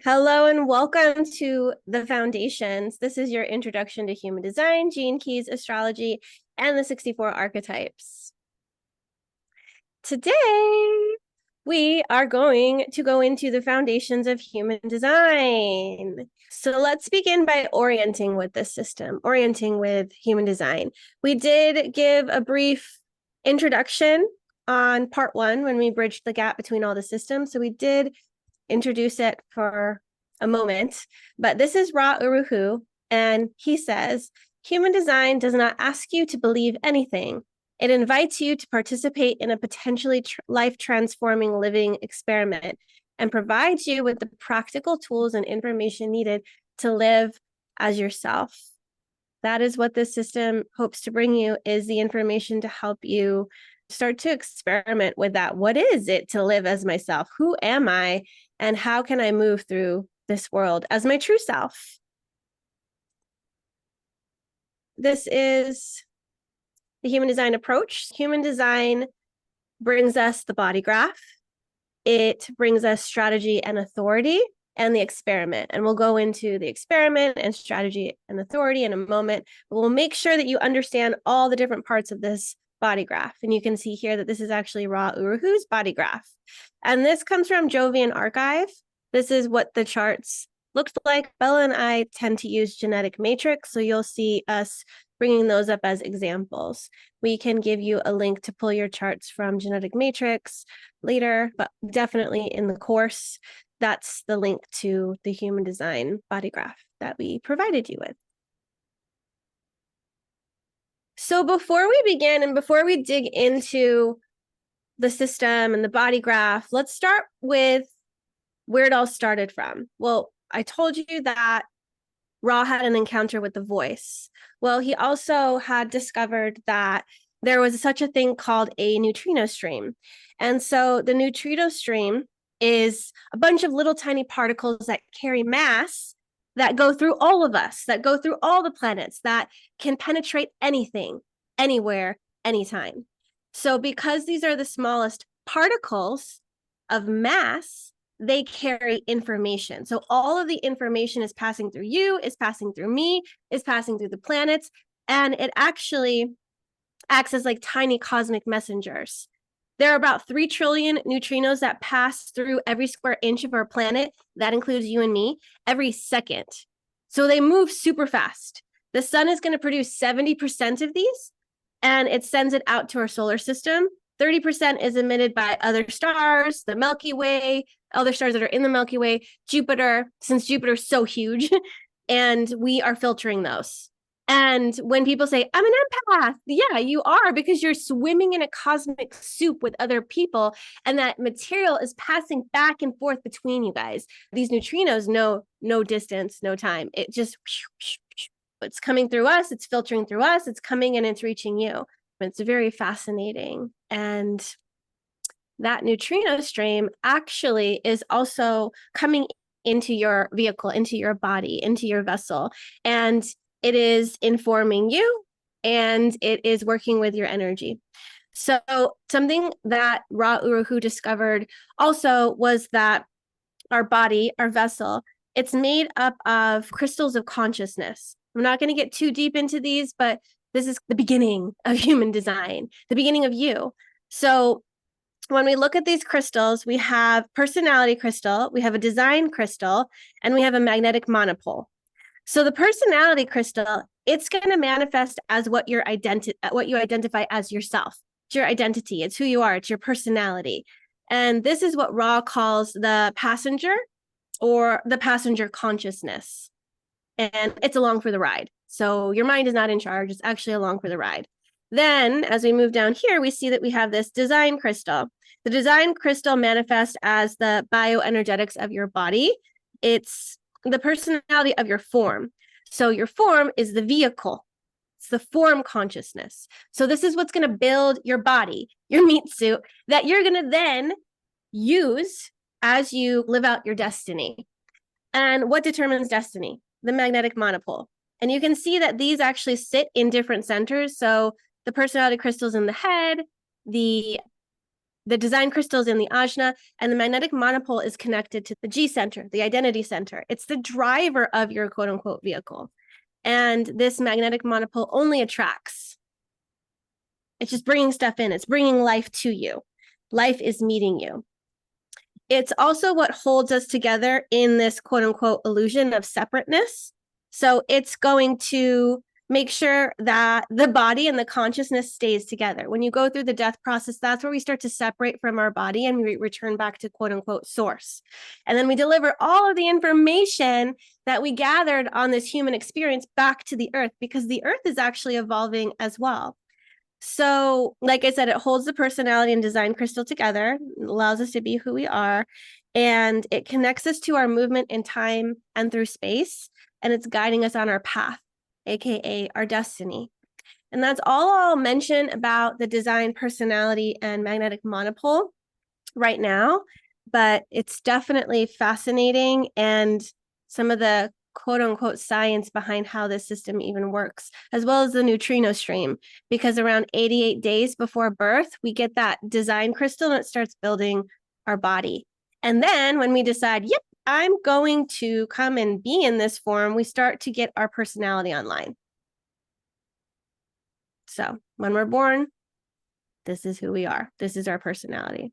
Hello and welcome to the Foundations. This is your introduction to human design, gene keys, astrology, and the 64 archetypes. Today, we are going to go into the foundations of human design. So let's begin by orienting with this system, orienting with human design. We did give a brief introduction on part one when we bridged the gap between all the systems. So we did introduce it for a moment, but this is Ra Uru Hu, and he says, human design does not ask you to believe anything. It invites you to participate in a potentially life-transforming living experiment and provides you with the practical tools and information needed to live as yourself. That is what this system hopes to bring you, is the information to help you start to experiment with that. What is it to live as myself? Who am I? And how can I move through this world as my true self? This is the human design approach. Human design brings us the body graph. It brings us strategy and authority and the experiment. And we'll go into the experiment and strategy and authority in a moment. But we'll make sure that you understand all the different parts of this body graph. And you can see here that this is actually Ra Uru Hu's body graph. And this comes from Jovian Archive. This is what the charts looked like. Bella and I tend to use genetic matrix, so you'll see us bringing those up as examples. We can give you a link to pull your charts from genetic matrix later, but definitely in the course, that's the link to the human design body graph that we provided you with. So before we begin and before we dig into the system and the body graph, let's start with where it all started from. Well, I told you that Ra had an encounter with the voice. Well, he also had discovered that there was such a thing called a neutrino stream. And so the neutrino stream is a bunch of little tiny particles that carry mass that go through all of us, that go through all the planets, that can penetrate anything, anywhere, anytime. So because these are the smallest particles of mass, they carry information. So all of the information is passing through you, is passing through me, is passing through the planets, and it actually acts as like tiny cosmic messengers. There are about 3 trillion neutrinos that pass through every square inch of our planet. That includes you and me, every second. So they move super fast. The sun is going to produce 70% of these, and it sends it out to our solar system. 30% is emitted by other stars, the Milky Way, other stars that are in the Milky Way, Jupiter, since Jupiter is so huge, and we are filtering those. And when people say, I'm an empath, yeah, you are, because you're swimming in a cosmic soup with other people, and that material is passing back and forth between you guys. These neutrinos know no distance, no time. It just, it's coming through us, it's filtering through us, it's coming and it's reaching you. It's very fascinating. And that neutrino stream actually is also coming into your vehicle, into your body, into your vessel. And it is informing you and it is working with your energy. So something that Ra Uru Hu discovered also was that our body, our vessel, it's made up of crystals of consciousness. I'm not going to get too deep into these, but this is the beginning of human design, the beginning of you. So when we look at these crystals, we have personality crystal, we have a design crystal, and we have a magnetic monopole. So the personality crystal, it's going to manifest as what you identify as yourself. It's your identity. It's who you are. It's your personality. And this is what Ra calls the passenger or the passenger consciousness. And it's along for the ride. So your mind is not in charge. It's actually along for the ride. Then as we move down here, we see that we have this design crystal. The design crystal manifests as the bioenergetics of your body. It's the personality of your form. So your form is the vehicle. It's the form consciousness. So this is what's going to build your body, your meat suit, that you're going to then use as you live out your destiny. And what determines destiny? The magnetic monopole. And you can see that these actually sit in different centers. So the personality crystals in the head, the The design crystal is in the ajna, and the magnetic monopole is connected to the G center, the identity center. It's the driver of your quote unquote vehicle. And this magnetic monopole only attracts. It's just bringing stuff in. It's bringing life to you. Life is meeting you. It's also what holds us together in this quote unquote illusion of separateness. So it's going to make sure that the body and the consciousness stays together. When you go through the death process, that's where we start to separate from our body and we return back to quote unquote source. And then we deliver all of the information that we gathered on this human experience back to the earth, because the earth is actually evolving as well. So, like I said, it holds the personality and design crystal together, allows us to be who we are, and it connects us to our movement in time and through space, and it's guiding us on our path, aka our destiny. And that's all I'll mention about the design, personality, and magnetic monopole right now, but it's definitely fascinating, and some of the quote unquote science behind how this system even works, as well as the neutrino stream, because around 88 days before birth, we get that design crystal and it starts building our body. And then when we decide, yep, I'm going to come and be in this form, we start to get our personality online. So when we're born, this is who we are. This is our personality.